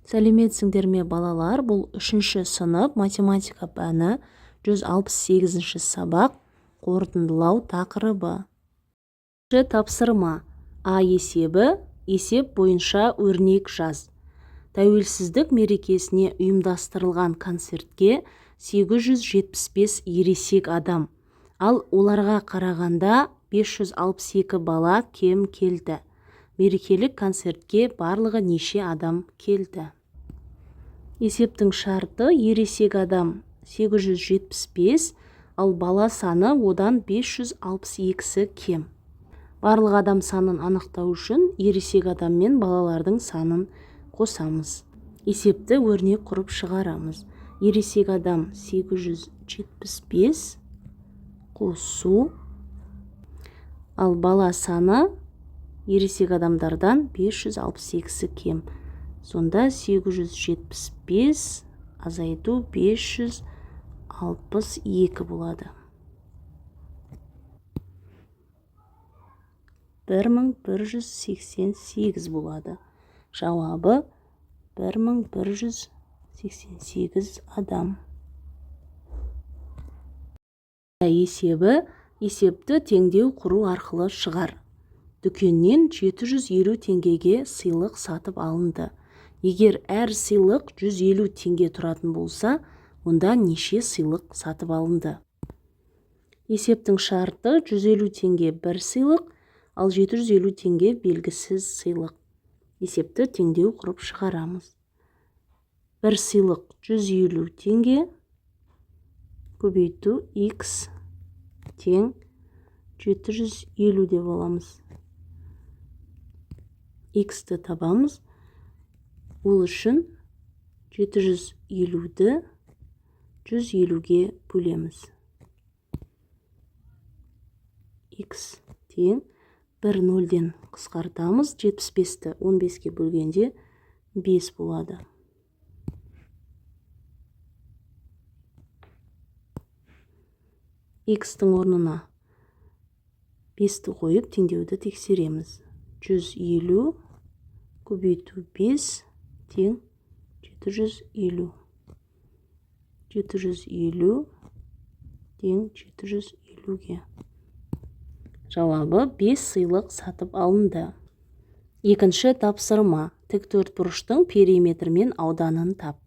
Сәлеметсіңдер ме балалар, бұл 3-ші сынып математика пәні 168-ші сабақ қорытындылау тақырыбы. Тапсырма. А есебі, есеп бойынша өрнек жаз. Тәуелсіздік мерекесіне ұйымдастырылған концертке 875 ересек адам, ал оларға қарағанда 562 бала кем келді. Мерекелік концертке барлығы неше адам келді? Есептің шарты: ересек адам 875, ал бала саны одан 562 кем. Барлық адам санын анықтау үшін ересек адам мен балалардың санын қосамыз. Есепті өрнек құрып шығарамыз. Ересек адам 875 қосу, ал бала саны ересек адамдардан 562 кем. Сонда 875 азайту 562 болады. 1188 болады. Жауабы 1188 адам. Есебі: есепті теңдеу құру арқылы шығар. Дүкеннен 750 теңгеге сыйлық сатып алынды. Егер әр сыйлық 150 теңге тұратын болса, онда неше сыйлық сатып алынды? Есептің шарты: 150 теңге бір сыйлық, ал 750 теңге белгісіз сыйлық. Есепті теңдеу құрып шығарамыз. Бір сыйлық 150 теңге, көбейту x тең 750 деп аламыз. X-ті табамыз. Ол үшін 750-ді 150-ге бөлеміз. X тең 1 0-ден қысқартамыз. 75-ті 15-ге бөлгенде 5 болады. X-тің орнына 5-ті қойып теңдеуді тексереміз. 150 көбейту 5 тең 750. 750 тең 750-ге. Жауабы 5 сыйлық сатып алынды. Екінші тапсырма. Тіктөртбұрыштың периметрі мен ауданын тап.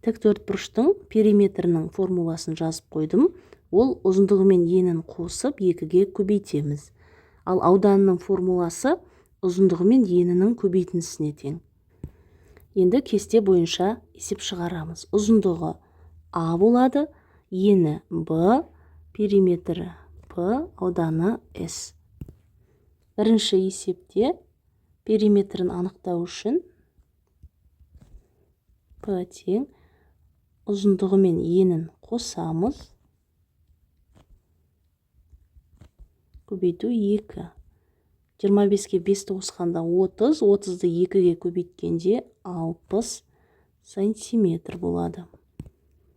Тіктөртбұрыштың периметрінің формуласын жазып қойдым. Ол ұзындығы мен енін қосып 2-ге көбейтеміз. Ал ауданының формуласы ұзындығы мен енінің көбейтіндісіне тең. Енді кесте бойынша есеп шығарамыз. Ұзындығы А болады, ені Б, периметрі П, ауданы С. Бірінші есепте периметрін анықтау үшін П тең ұзындығы мен енін қосамыз. Көбейту 2. 25-ке 5-ті қосқанда 30, 30-ды 2-ге көбейткенде 60 сантиметр болады.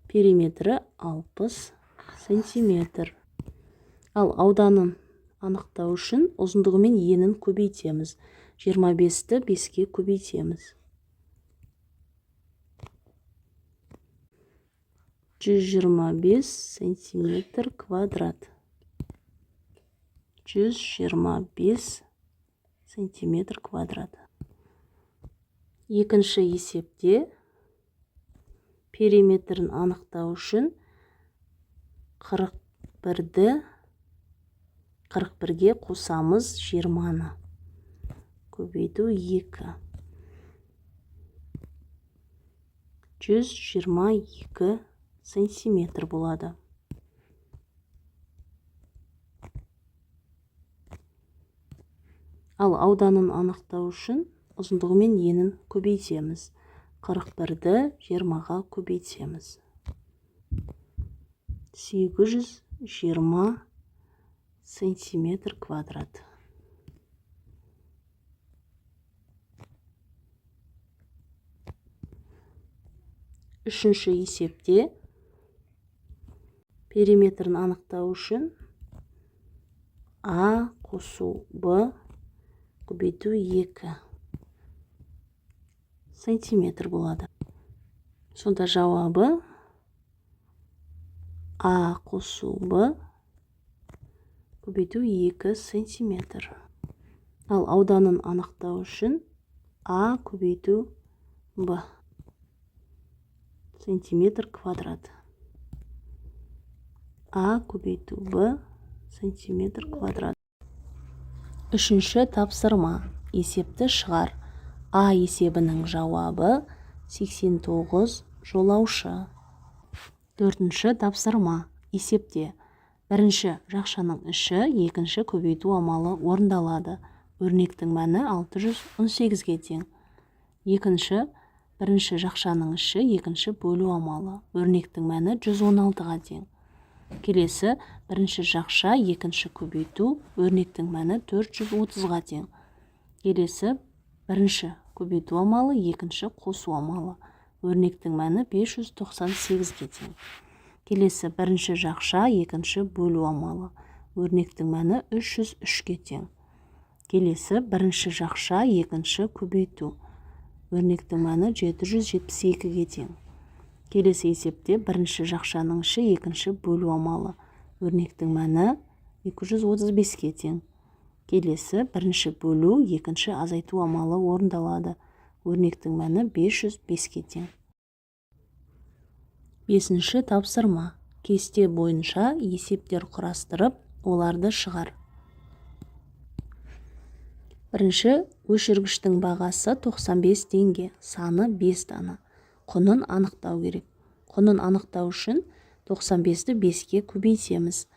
Периметрі 60 сантиметр. Ал ауданын анықтау үшін ұзындығы мен енін көбейтеміз. 25-ті 5-ке көбейтеміз. 125 сантиметр квадрат. 125 сантиметр квадрат. Екінші есепте периметрін анықтау үшін 41-ге қосамыз 20-ны. Көбейту 2. 122 сантиметр болады. Ал ауданын анықтау үшін ұзындығы мен енін көбейтеміз. 41-ді 20-ға көбейтеміз. 820 сантиметр квадрат. Үшінші есепте периметрін анықтау үшін А қосу Б көбейту 2. сантиметр болады. Сонда жауабы А қосу Б көбейту 2 сантиметр. Ал ауданын анықтау үшін А көбейту Б сантиметр квадрат. А көбейту Б сантиметр квадрат. Үшінші тапсырма. Есепті шығар. А есебінің жауабы 89 жолаушы. Төртінші тапсырма. Есепте. Бірінші жақшаның іші екінші көбейту амалы орындалады. Өрнектің мәні 618-ге тең. Екінші, бірінші жақшаның іші екінші бөлу амалы. Өрнектің мәні 116-ға тең. Келесі, бірінші жақша екінші көбейту, өрнектің мәні 430-ға тең. Келесі, бірінші көбейту амалы екінші қосу амалы. Өрнектің мәні 598-ге тең. Келесі, бірінші жақша екінші бөлу амалы. Өрнектің мәні 303-ге тең. Келесі, бірінші жақша екінші көбейту. Өрнектің мәні 772-ге тең. Келесі есепте бірінші жақшаның іші екінші бөлу амалы. Өрнектің мәні 235-ге тең. Келесі, бірінші бөлу екінші азайту амалы орындалады. Өрнектің мәні 505-ге тең. Бесінші тапсырма. Кесте бойынша есептер құрастырып, оларды шығар. Бірінші, өшіргіштің бағасы 95 теңге, саны 5 дана. Құнын анықтау керек. Құнын анықтау үшін 95-ті 5-ке көбейтеміз.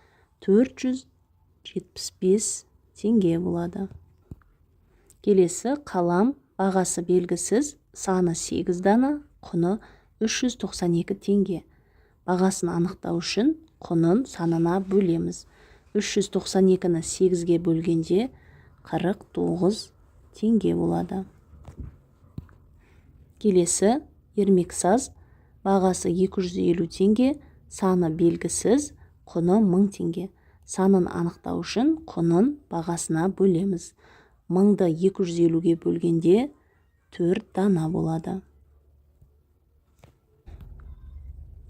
475 теңге болады. Келесі, қалам бағасы белгісіз, саны 8 дана, құны 392 теңге. Бағасын анықтау үшін құнын санына бөлеміз. 392-ні 8-ге бөлгенде 49 теңге болады. Келесі, ермексаз бағасы 250 теңге, саны белгісіз, құны 1000 теңге. Санын анықтау үшін құнын бағасына бөлеміз. 1000-ды 250-ге бөлгенде 4 дана болады.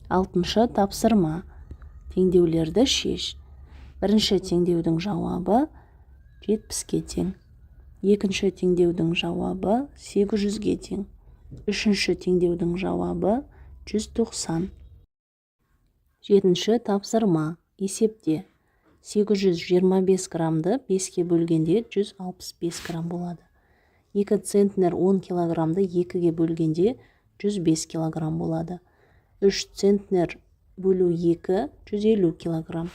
Алтыншы тапсырма. Теңдеулерді шеш. Бірінші теңдеудің жауабы 70-ге тең. Екінші теңдеудің жауабы 800-ге тең. Үшінші теңдеудің жауабы 190. Жетінші тапсырма. Есепте. 825 грамды 5-ке бөлгенде 165 грамм болады. 2 центнер 10 килограмды 2-ге бөлгенде 105 килограмм болады. 3 центнер бөлу 2 150 килограмм.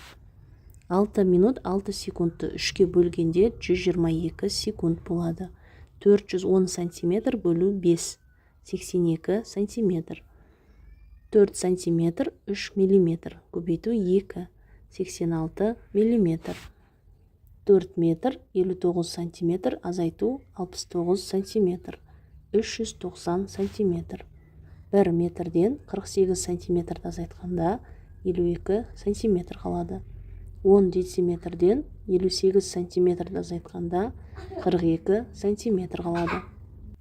6 минут 6 секундты 3-ке бөлгенде 122 секунд болады. 410 сантиметр бөлу 5 82 сантиметр. 4 сантиметр 3 миллиметр көбейту 2 86 миллиметр. 4 метр 59 сантиметр азайту 69 сантиметр. 390 сантиметр. 1 метрден 48 сантиметрді азайтқанда 52 сантиметр қалады. 10 дециметрден 58 сантиметрді азайтқанда 42 сантиметр қалады.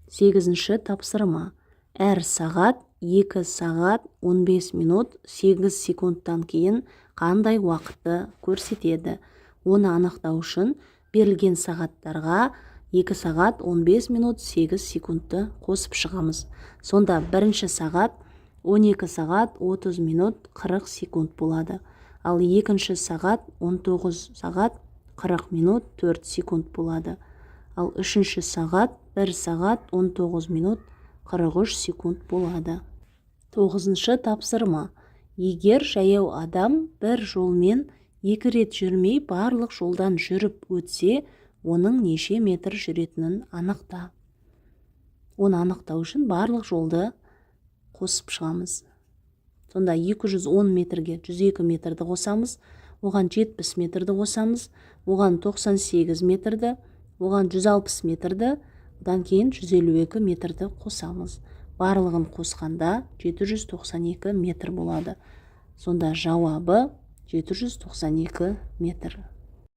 8-ші тапсырма. Әр сағат 2 сағат 15 минут 8 секундтан кейін қандай уақытты көрсетеді? Оны анықтау үшін берілген сағаттарға 2 сағат 15 минут 8 секундты қосып шығамыз. Сонда бірінші сағат 12 сағат 30 минут 40 секунд болады. Ал екінші сағат 19 сағат 40 минут 4 секунд болады. Ал үшінші сағат 1 сағат 19 минут 43 секунд болады. 9-шы тапсырма. Егер жаяу адам бір жолмен 2 рет жүрмей барлық жолдан жүріп өтсе, оның неше метр жүретінін анықта. Оны анықтау үшін барлық жолды қосып шығамыз. Сонда 210 метрге 102 метрді қосамыз, оған 70 метрді қосамыз, оған 98 метрді, оған 160 метрді, одан кейін 152 метрді қосамыз. Барлығын қосқанда 792 метр болады. Сонда жауабы 792 метр.